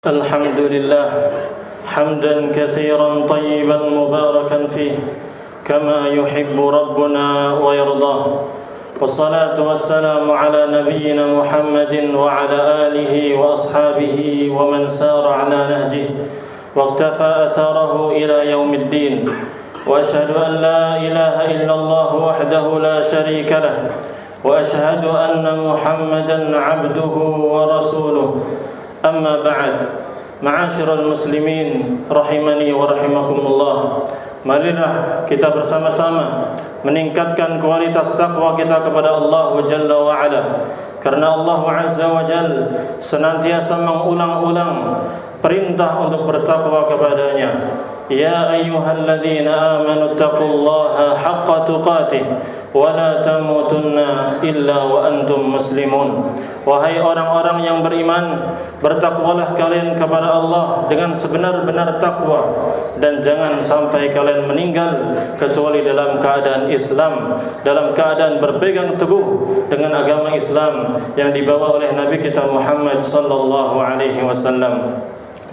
الحمد لله حمدا كثيرا طيبا مباركا فيه كما يحب ربنا ويرضاه والصلاة والسلام على نبينا محمد وعلى آله وأصحابه ومن سار على نهجه واقتفى أثره إلى يوم الدين وأشهد أن لا إله إلا الله وحده لا شريك له وأشهد أن محمدا عبده ورسوله. Amma ba'd, ma'asyiral muslimin rahimani wa rahimakumullah. Marilah kita bersama-sama meningkatkan kualitas takwa kita kepada Allah Jalla wa Ala, karena Allah Azza wa Jalla senantiasa mengulang-ulang perintah untuk bertakwa kepadanya. Ya ayyuhalladzina amanu taqullaha haqqa tuqatih wa la tamutunna illa wa antum muslimun. Wahai orang-orang yang beriman, bertakwalah kalian kepada Allah dengan sebenar-benar takwa, dan jangan sampai kalian meninggal kecuali dalam keadaan Islam, dalam keadaan berpegang teguh dengan agama Islam yang dibawa oleh Nabi kita Muhammad sallallahu alaihi wasallam.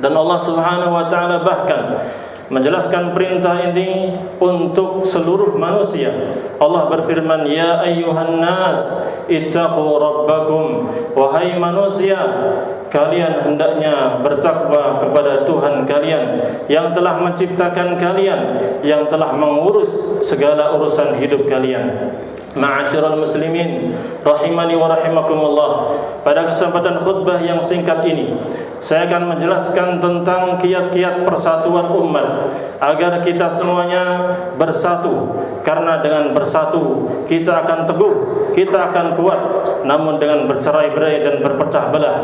Dan Allah Subhanahu wa taala bahkan menjelaskan perintah ini untuk seluruh manusia. Allah berfirman, ya ayyuhan nas ittaqu rabbakum. Wahai manusia, kalian hendaknya bertakwa kepada Tuhan kalian yang telah menciptakan kalian, yang telah mengurus segala urusan hidup kalian. Ma'asyiral muslimin rahimani wa rahimakumullah. Pada kesempatan khutbah yang singkat ini, saya akan menjelaskan tentang kiat-kiat persatuan umat agar kita semuanya bersatu. Karena dengan bersatu kita akan teguh, kita akan kuat. Namun dengan bercerai-berai dan berpecah belah,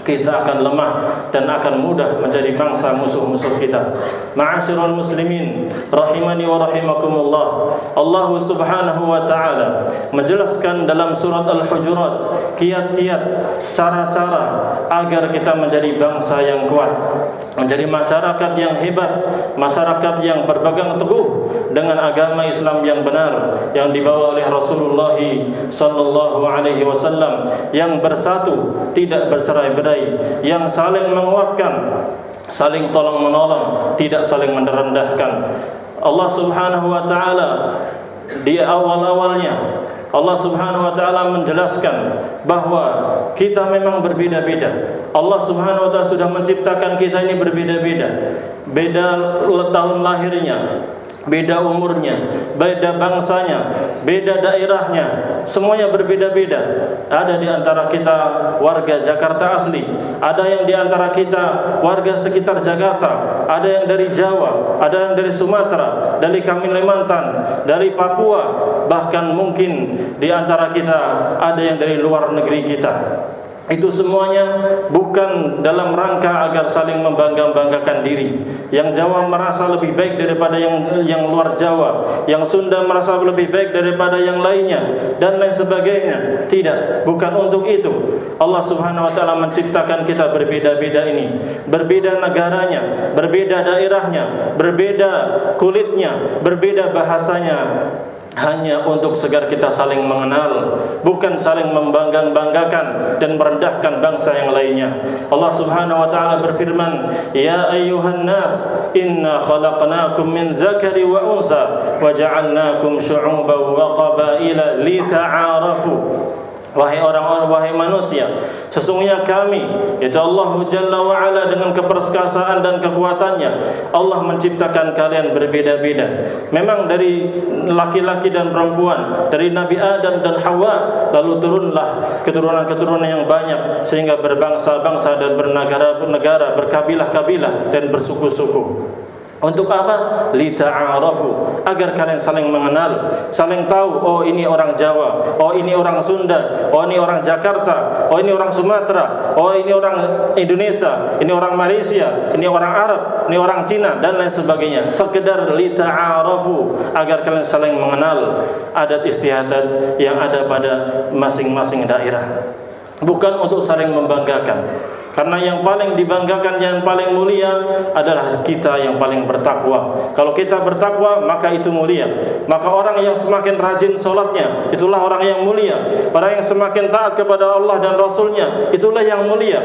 kita akan lemah dan akan mudah menjadi bangsa musuh-musuh kita. Ma'asyiral muslimin rahimani wa rahimakumullah. Allah Subhanahu wa taala menjelaskan dalam surat Al-Hujurat kiat-kiat, cara-cara agar kita menjadi bangsa yang kuat, menjadi masyarakat yang hebat, masyarakat yang berpegang teguh dengan agama Islam yang benar yang dibawa oleh Rasulullah sallallahu alaihi wasallam, yang bersatu, tidak bercerai-berai, yang saling menguatkan, saling tolong-menolong, tidak saling merendahkan. Allah Subhanahu wa taala di awal-awalnya Allah Subhanahu wa taala menjelaskan bahwa kita memang berbeda-beda. Allah Subhanahu wa taala sudah menciptakan kita ini berbeda-beda. Beda tahun lahirnya, beda umurnya, beda bangsanya, beda daerahnya, semuanya berbeda-beda. Ada di antara kita warga Jakarta asli, ada yang di antara kita warga sekitar Jakarta, ada yang dari Jawa, ada yang dari Sumatera, dari Kalimantan, dari Papua, bahkan mungkin di antara kita ada yang dari luar negeri kita. Itu semuanya bukan dalam rangka agar saling membangga-banggakan diri. Yang Jawa merasa lebih baik daripada yang luar Jawa, yang Sunda merasa lebih baik daripada yang lainnya, dan lain sebagainya. Tidak, bukan untuk itu Allah Subhanahu wa taala menciptakan kita berbeda-beda ini. Berbeda negaranya, berbeda daerahnya, berbeda kulitnya, berbeda bahasanya, hanya untuk segar kita saling mengenal, bukan saling membangga-banggakan dan merendahkan bangsa yang lainnya. Allah Subhanahu wa taala berfirman, ya ayyuhan nas inna khalaqnakum min dzakari wa untha wa ja'alnakum syu'uban wa qabaila lita'arafu. Wahai orang-orang, wahai manusia, sesungguhnya kami, yaitu Allah Jalla wa Ala dengan keperkasaan dan kekuatannya, Allah menciptakan kalian berbeda-beda. Memang dari laki-laki dan perempuan, dari Nabi Adam dan Hawa, lalu turunlah keturunan-keturunan yang banyak sehingga berbangsa-bangsa dan bernegara-negara, berkabilah-kabilah dan bersuku-suku. Untuk apa? Lita'arafu, agar kalian saling mengenal, saling tahu, oh ini orang Jawa, oh ini orang Sunda, oh ini orang Jakarta, oh ini orang Sumatera, oh ini orang Indonesia, ini orang Malaysia, ini orang Arab, ini orang Cina, dan lain sebagainya. Sekedar lita'arafu, agar kalian saling mengenal adat istiadat yang ada pada masing-masing daerah. Bukan untuk saling membanggakan. Karena yang paling dibanggakan, yang paling mulia adalah kita yang paling bertakwa. Kalau kita bertakwa, maka itu mulia. Maka orang yang semakin rajin sholatnya, itulah orang yang mulia. Orang yang semakin taat kepada Allah dan Rasulnya, itulah yang mulia.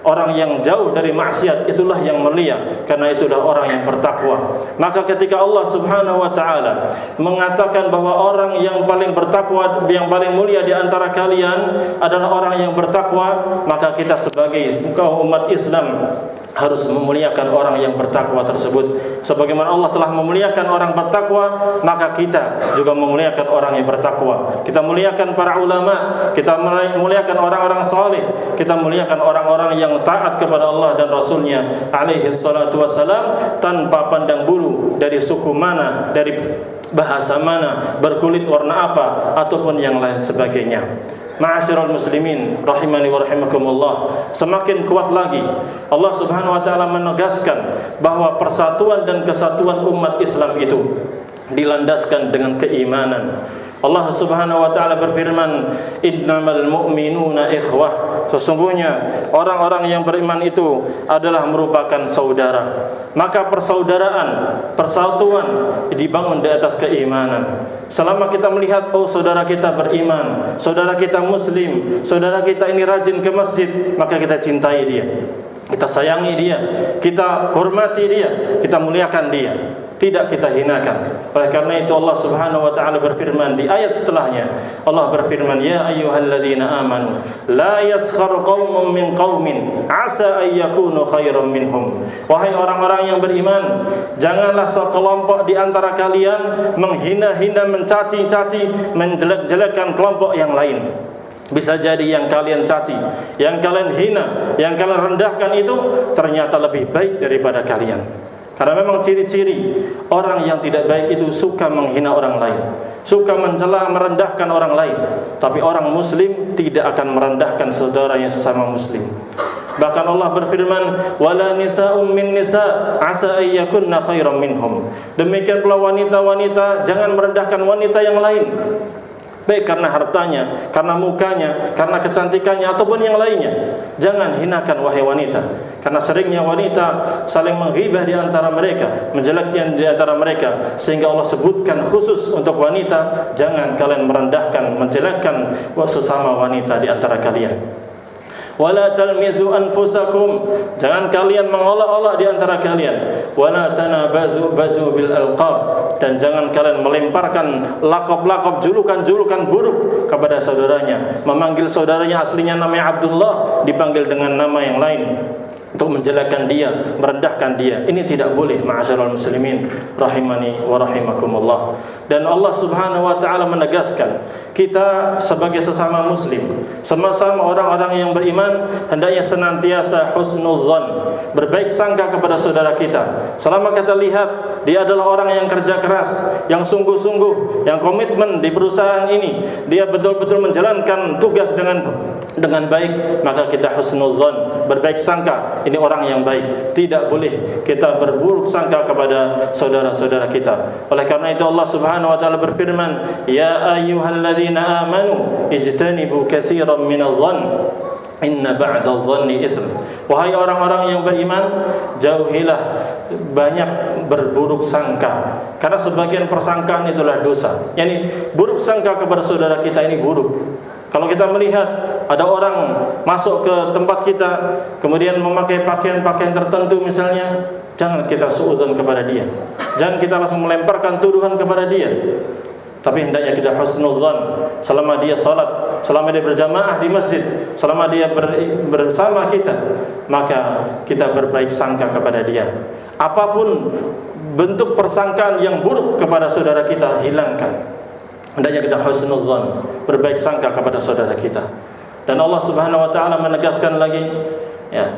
Orang yang jauh dari maksiat itulah yang mulia, karena itulah orang yang bertakwa. Maka ketika Allah Subhanahu wa taala mengatakan bahwa orang yang paling bertakwa, yang paling mulia di antara kalian adalah orang yang bertakwa, maka kita sebagai kaum umat Islam harus memuliakan orang yang bertakwa tersebut. Sebagaimana Allah telah memuliakan orang bertakwa, maka kita juga memuliakan orang yang bertakwa. Kita muliakan para ulama, kita muliakan orang-orang saleh, kita muliakan orang-orang yang taat kepada Allah dan Rasulnya alaihi salatu wassalam, tanpa pandang bulu dari suku mana, dari bahasa mana, berkulit warna apa, ataupun yang lain sebagainya. Ma'asyiral muslimin rahimani wa rahimakumullah, semakin kuat lagi Allah Subhanahu wa taala menegaskan bahwa persatuan dan kesatuan umat Islam itu dilandaskan dengan keimanan. Allah Subhanahu wa taala berfirman, "Innamal mu'minuna ikhwah." Sesungguhnya orang-orang yang beriman itu adalah merupakan saudara. Maka persaudaraan, persatuan dibangun di atas keimanan. Selama kita melihat, oh saudara kita beriman, saudara kita muslim, saudara kita ini rajin ke masjid, maka kita cintai dia, kita sayangi dia, kita hormati dia, kita muliakan dia, tidak kita hinakan. Oleh karena itu Allah Subhanahu wa taala berfirman di ayat setelahnya, Allah berfirman, "Ya ayyuhalladzina amanu la yaskhar qaumun min qaumin asa ay yakunu khairan minhum." Wahai orang-orang yang beriman, janganlah sekelompok di antara kalian menghina-hina, mencaci-caci, menjelek-jelekkan kelompok yang lain. Bisa jadi yang kalian caci, yang kalian hina, yang kalian rendahkan itu ternyata lebih baik daripada kalian. Karena memang ciri-ciri orang yang tidak baik itu suka menghina orang lain, suka mencela, merendahkan orang lain. Tapi orang muslim tidak akan merendahkan saudaranya sesama muslim. Bahkan Allah berfirman, "Wala nisa'um min nisa' asa ay yakunna khairan minhum." Demikian pula wanita-wanita jangan merendahkan wanita yang lain, baik karena hartanya, karena mukanya, karena kecantikannya, ataupun yang lainnya. Jangan hinakan wahai wanita, karena seringnya wanita saling menghibah di antara mereka, menjelekkan di antara mereka, sehingga Allah sebutkan khusus untuk wanita, jangan kalian merendahkan, menjelekkan sesama wanita di antara kalian. Wala talmizu anfusakum, jangan kalian mengolok-olok di antara kalian. Wala tanabazu bil alqab, dan jangan kalian melemparkan lakop-lakop, julukan-julukan buruk kepada saudaranya. Memanggil saudaranya aslinya namanya Abdullah, dipanggil dengan nama yang lain untuk menjelekkan dia, merendahkan dia. Ini tidak boleh, ma'asyiral muslimin rahimani wa rahimakumullah. Dan Allah Subhanahu wa taala menegaskan, kita sebagai sesama muslim, sama-sama orang-orang yang beriman, hendaknya senantiasa husnudzan, berbaik sangka kepada saudara kita. Selama kita lihat dia adalah orang yang kerja keras, yang sungguh-sungguh, yang komitmen di perusahaan ini, dia betul-betul menjalankan tugas dengan baik, maka kita husnudzan, berbaik sangka, ini orang yang baik. Tidak boleh kita berburuk sangka kepada saudara-saudara kita. Oleh karena itu Allah Subhanahu wa taala berfirman, "Ya ayyuhalladzina amanu ijtanibu katsiran minadh-dhann inna ba'dadh-dhanni itsm." Wahai orang-orang yang beriman, jauhilah banyak berburuk sangka, karena sebagian persangkaan itulah dosa. Yani buruk sangka kepada saudara kita ini buruk. Kalau kita melihat ada orang masuk ke tempat kita, kemudian memakai pakaian-pakaian tertentu misalnya, jangan kita suudzon kepada dia, jangan kita langsung melemparkan tuduhan kepada dia. Tapi hendaknya kita husnudzan selama dia salat, selama dia berjamaah di masjid, selama dia bersama kita, maka kita berbaik sangka kepada dia. Apapun bentuk persangkaan yang buruk kepada saudara kita, hilangkan. Hendaknya kita husnudzan, berbaik sangka kepada saudara kita. Dan Allah Subhanahu wa taala menegaskan lagi, ya,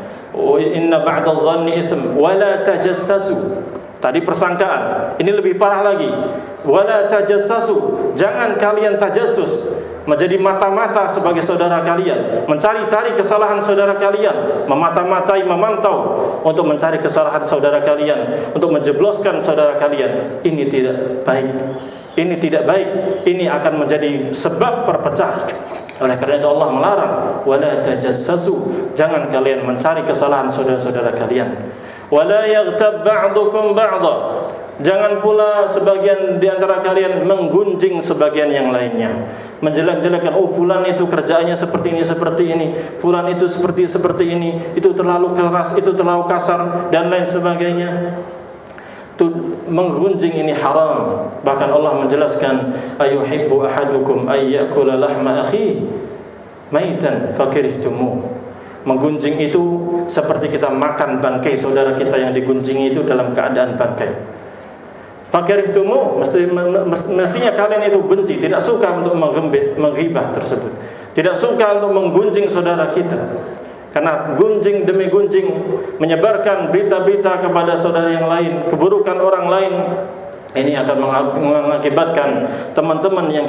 "Inna ba'dadh-dhanni itsm wa la tajassasu." Tadi persangkaan, ini lebih parah lagi. Wala tajassasu, jangan kalian tajassus, menjadi mata-mata sebagai saudara kalian, mencari-cari kesalahan saudara kalian, memata-matai, memantau untuk mencari kesalahan saudara kalian, untuk menjebloskan saudara kalian. Ini tidak baik. Ini tidak baik. Ini akan menjadi sebab perpecahan. Oleh karena itu Allah melarang, wala tajassasu, jangan kalian mencari kesalahan saudara-saudara kalian. Wala yaghtab ba'dukum ba'dha, jangan pula sebagian di antara kalian menggunjing sebagian yang lainnya. menjelek-jelekan, oh fulan itu kerjaannya seperti ini, fulan itu seperti ini, itu terlalu keras, itu terlalu kasar dan lain sebagainya. Itu menggunjing ini haram. Bahkan Allah menjelaskan, ayuhibbu ahadukum ay ya'kula lahma akhihi maitan fakirihtumuh. Menggunjing itu seperti kita makan bangkai saudara kita yang digunjingi itu dalam keadaan bangkai. Fakirihtumuh, mestinya kalian itu benci, tidak suka untuk menghibah tersebut, tidak suka untuk menggunjing saudara kita. Karena gunjing demi gunjing, menyebarkan berita-berita kepada saudara yang lain, keburukan orang lain, ini akan mengakibatkan teman-teman yang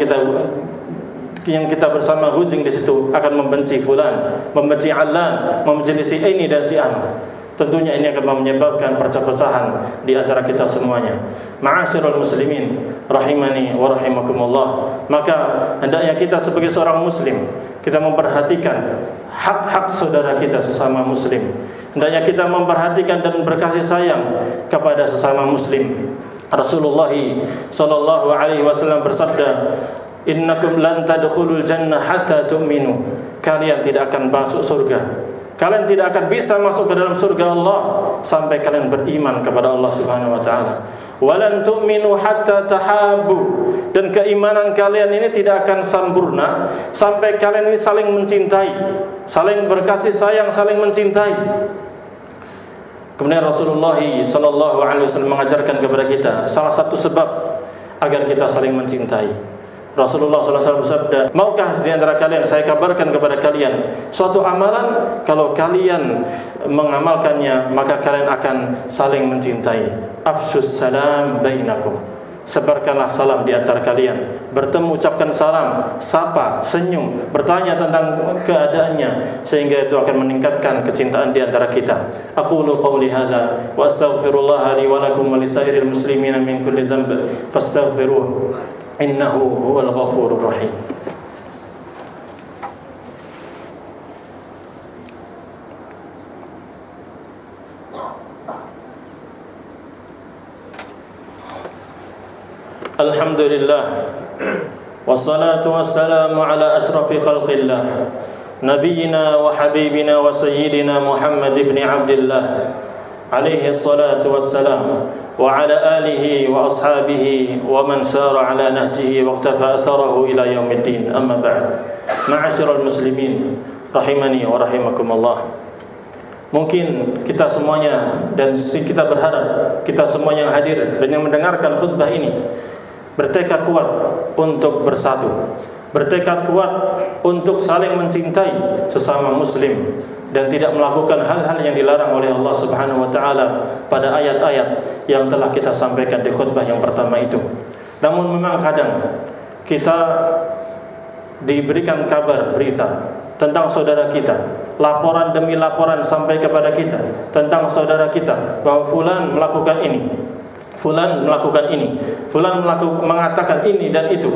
kita bersama gunjing di situ akan membenci fulan, membenci alan, membenci si ini dan si anu. Tentunya ini akan menyebabkan perpecahan di antara kita semuanya. Ma'asyiral muslimin rahimani wa rahimakumullah. Maka hendaknya kita sebagai seorang muslim, kita memperhatikan hak-hak saudara kita sesama muslim. Hendaknya kita memperhatikan dan berkasih sayang kepada sesama muslim. Rasulullah sallallahu alaihi wasallam bersabda, "Innakum lan tadkhulul jannah hatta tu'minu." Kalian tidak akan masuk surga. Kalian tidak akan bisa masuk ke dalam surga Allah sampai kalian beriman kepada Allah Subhanahu wa taala. Walan tu'minu hatta tahabbu. Dan keimanan kalian ini tidak akan sempurna sampai kalian ini saling mencintai, saling berkasih sayang, saling mencintai. Kemudian Rasulullah sallallahu alaihi wasallam mengajarkan kepada kita salah satu sebab agar kita saling mencintai. Rasulullah sallallahu alaihi wasallam bersabda, "Maukah di antara kalian saya kabarkan kepada kalian suatu amalan, kalau kalian mengamalkannya maka kalian akan saling mencintai. Afshus salam bainakum." Sebarkanlah salam di antara kalian. Bertemu ucapkan salam, sapa, senyum, bertanya tentang keadaannya, sehingga itu akan meningkatkan kecintaan di antara kita. Aqulu qawli hadza wa astaghfirullah li wa lakum wa lisairil muslimina min kulli dhanb fastaghfiruhu innahu huwal ghafurur rahim. Alhamdulillah, wassalatu wassalamu ala asrafi khalqillah, nabiyyina wa habibina wa sayyidina Muhammad ibn Abdillah alaihi salatu wassalam, wa ala alihi wa ashabihi wa man sara ala nahjihi wa iqtafa atharahu ila yaumiddin. Amma ba'd. Ma'asyiral muslimin rahimani wa rahimakumullah. Mungkin kita semuanya dan kita berharap kita semua yang hadir dan yang mendengarkan khutbah ini bertekad kuat untuk bersatu, bertekad kuat untuk saling mencintai sesama muslim dan tidak melakukan hal-hal yang dilarang oleh Allah Subhanahu wa taala pada ayat-ayat yang telah kita sampaikan di khutbah yang pertama itu. Namun memang kadang kita diberikan kabar berita tentang saudara kita, laporan demi laporan sampai kepada kita tentang saudara kita bahwa fulan melakukan ini, fulan melakukan ini, fulan mengatakan ini dan itu.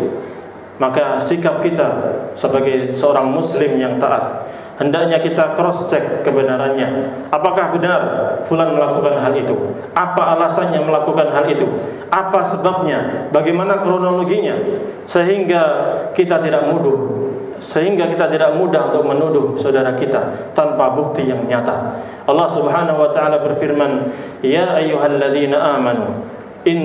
Maka sikap kita sebagai seorang muslim yang taat, hendaknya kita cross check kebenarannya. Apakah benar fulan melakukan hal itu? Apa alasannya melakukan hal itu? Apa sebabnya? Bagaimana kronologinya? Sehingga kita tidak mudah untuk menuduh saudara kita tanpa bukti yang nyata. Allah Subhanahu wa taala berfirman, "Ya ayyuhalladzina amanu in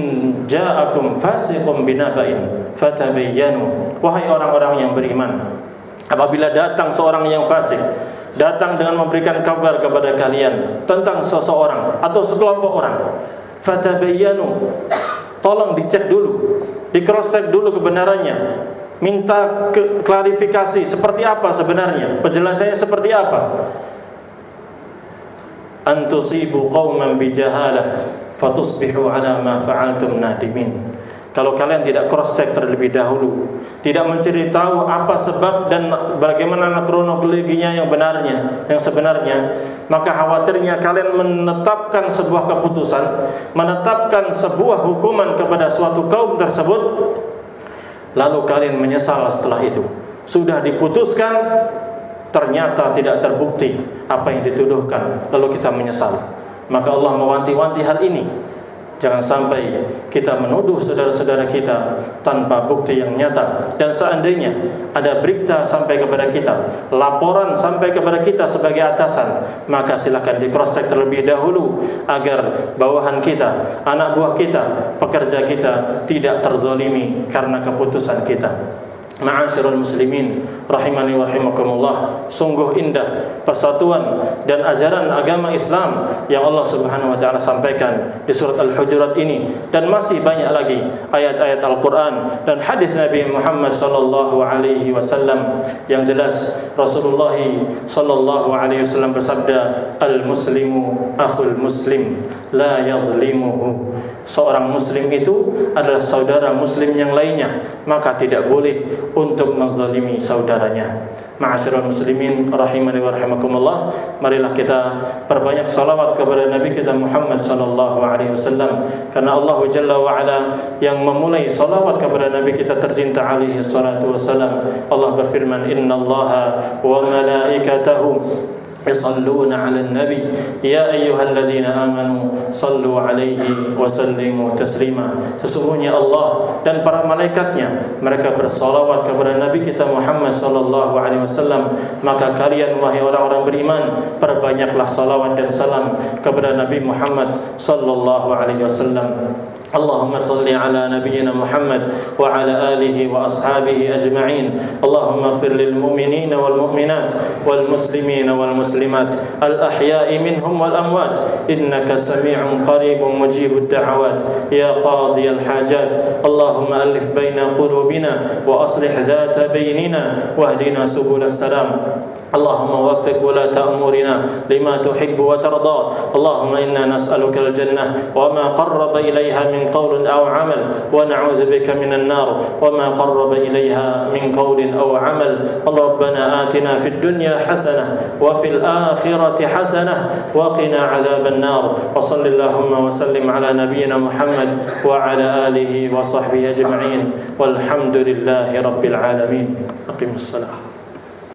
ja'akum fasiqun binaba'in fatabayyanu." Wahai orang-orang yang beriman, apabila datang seorang yang fasik, datang dengan memberikan kabar kepada kalian tentang seseorang atau sekelompok orang, fatabayyanu, tolong dicek dulu, di cross check dulu kebenarannya. Minta klarifikasi seperti apa sebenarnya, penjelasannya seperti apa. Antusibu qauman bijahalah fatusbihu ala ma fa'altum nadimin. Kalau kalian tidak cross check terlebih dahulu, tidak mencari tahu apa sebab dan bagaimana kronologinya yang sebenarnya, maka khawatirnya kalian menetapkan sebuah keputusan, menetapkan sebuah hukuman kepada suatu kaum tersebut, lalu kalian menyesal setelah itu. Sudah diputuskan, ternyata tidak terbukti apa yang dituduhkan, lalu kita menyesal. Maka Allah mewanti-wanti hal ini. Jangan sampai kita menuduh saudara-saudara kita tanpa bukti yang nyata. Dan seandainya ada berita sampai kepada kita, laporan sampai kepada kita sebagai atasan, maka silakan di cross check terlebih dahulu agar bawahan kita, anak buah kita, pekerja kita tidak terzalimi karena keputusan kita. Ma'asyiral muslimin rahimani wa rahimakumullah, sungguh indah persatuan dan ajaran agama Islam yang Allah Subhanahu wa taala sampaikan di surat Al-Hujurat ini, dan masih banyak lagi ayat-ayat Al-Qur'an dan hadis Nabi Muhammad sallallahu alaihi wasallam yang jelas. Rasulullah sallallahu alaihi wasallam bersabda, "Al-muslimu akhul muslim la yadhlimuhu." Seorang muslim itu adalah saudara muslim yang lainnya, maka tidak boleh untuk menzalimi saudaranya. Ma'asyiral muslimin rahimani wa rahimakumullah, marilah kita perbanyak salawat kepada Nabi kita Muhammad sallallahu alaihi wasallam, karena Allah Jalla wa ala yang memulai salawat kepada Nabi kita tercinta alaihi salatu wasallam. Allah berfirman, "Innallaha wa malaikatahu yusalluna 'alan nabi ya ayyuhalladzina amanu sallu 'alaihi wa sallimu taslima." Sesungguhnya Allah dan para malaikatnya mereka bersalawat kepada Nabi kita Muhammad sallallahu alaihi wasallam, maka kalian wahai orang-orang beriman perbanyaklah salawat dan salam kepada Nabi Muhammad sallallahu alaihi wasallam. Allahumma salli ala nabiyyina Muhammad wa ala alihi wa ashabihi ajma'in. Allahumma ighfir lil mu'minina wal mu'minat wal muslimina wal muslimat al ahya'i minhum wal amwat innaka sami'un qaribun mujibud da'awat ya qadiyal hajat. Allahumma alif baina qulubina wa aslih dhata bainina wahdina subulas salam. اللهم وفق ولاة أمورنا لما تحب وترضى. اللهم إنا نسألك الجنة وما قرب إليها من قول أو عمل ونعوذ بك من النار وما قرب إليها من قول أو عمل. ربنا آتنا في الدنيا حسنة وفي الآخرة حسنة وقنا عذاب النار. وصل اللهم وسلم على نبينا محمد وعلى آله وصحبه أجمعين والحمد لله رب العالمين. أقم الصلاة.